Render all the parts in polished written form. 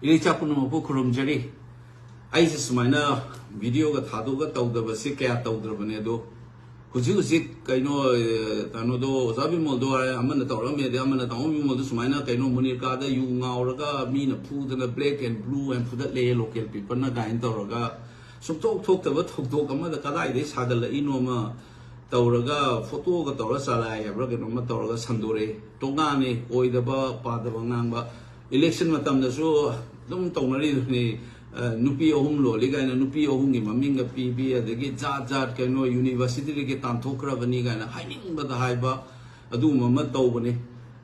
Ilichapun Mapu Kurumjari. I just minor video got Haduga told the Vasika told the Venedo. Huzik, Kaino, Tanodo, Zabimoldo, Amanatorame, the Amanatomi Modus Minor, Kaino Munika, Yunga, mean a food and a black and blue and for that lay local people, Naga and Toraga. So talked about Toknga, the Kadai, this had the Inoma. Tauraga, photo Tora Salai, Raganoma Toraga Sandore, Tongani, Oidaba, Padavanga, election Matam the show, don't Tonari, Nupi Ohumlo, Liga and Nupi Ohungi, Maminga PB, the Git Zat Kano University, get Tokra Vaniga and hiding but the Haiba, Aduma Matobani,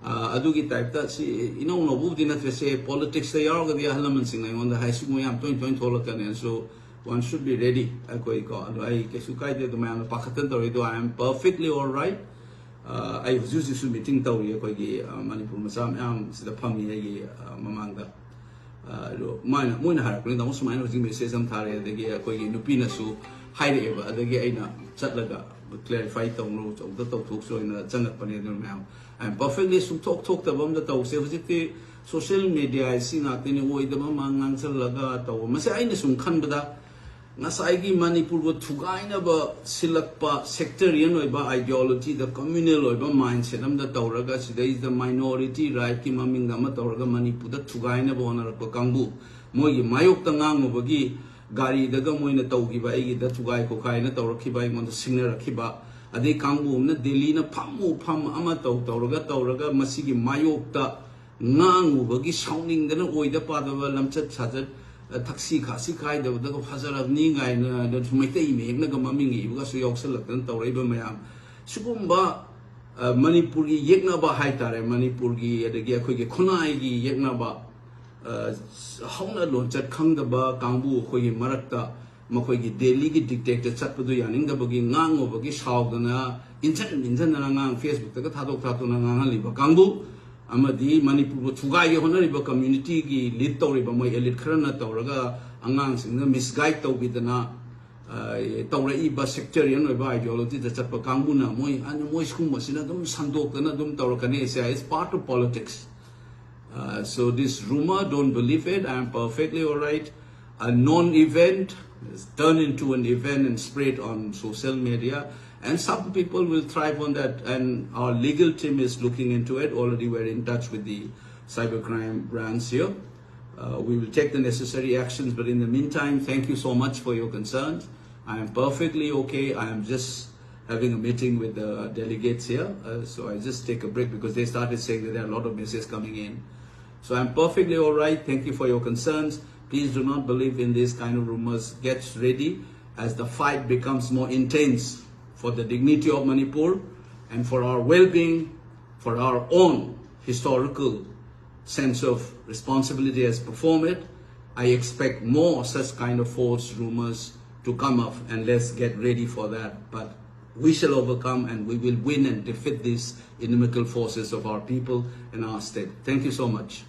Adugi type that, you know, no moved in to say politics, they are the elements in on the high school, I'm 20 and so. One should be ready. I am perfectly alright. I was used to meeting Tauri, Manipur Masam, the Pami, Mamanga. Mine, hairakli, the most minor thing say some Tari, the Gay, Nupina, so hide ever, the Gaina, Chatlaga, clarify the roads of the talk so in the Chanapani now. I am perfectly so talked about the talk, social media, I see nothing away the Mamang, Laga, Masai, Kanda. Nasaigi Manipur would Tugainaba Silakpa sectarian ideology, the communal mindset, the Tauraga, there is the minority, right? Kimamingama Tauraga Manipur, the Tugainaba Honorable Kangu, Moy Mayok Tangang Bagi, Gari, the Gamoina Taugiba, the Tugai Kokaina, Taurakiba, on the singer Akiba, Ade Kangu, Delina Pamu Pam Amato, Tauraga, Masigi Mayokta, Nangu, Bagi sounding the Oida Padava Lamchat Sajat. Taxi Kasi Kai, the Hazard of Ninga, and the Tumate, Nagamingi, because we also looked at Toreba Mayam. Sukumba Manipuri, Yeknaba Haitare, Manipuri, the Giakogi, Konaigi, Yeknaba, Hona Lonchat, Kangaba, Kambu, Hoy Marakta, Makogi, Deligi dictated Sapadu, Yaninga Bagi, Nang, Bagi, Shaugana, Intan, Facebook, the Tato Tatuna, Liba Kambu. Amadi, Manipur, Tugai, Honorable community, Litori, Bamoy, Elit Krana, Tauraga, Angans, and the misguide to be the Na Tauraiba sectarian ideology, the Chapakanguna, Moy, and Moiskumas, in Adam Sandok, and Adam Taurakanesa, is part of politics. So, this rumor, don't believe it, I am perfectly alright. A non event is turned into an event and spread on social media. And some people will thrive on that, and our legal team is looking into it. Already we're in touch with the cybercrime branch here. We will take the necessary actions, but in the meantime, thank you so much for your concerns. I am perfectly okay. I am just having a meeting with the delegates here. So I just take a break because they started saying that there are a lot of messages coming in. So I'm perfectly all right. Thank you for your concerns. Please do not believe in these kind of rumors. Get ready as the fight becomes more intense. For the dignity of Manipur and for our well-being, for our own historical sense of responsibility as perform it, I expect more such kind of false rumors to come up, and let's get ready for that. But we shall overcome and we will win and defeat these inimical forces of our people and our state. Thank you so much.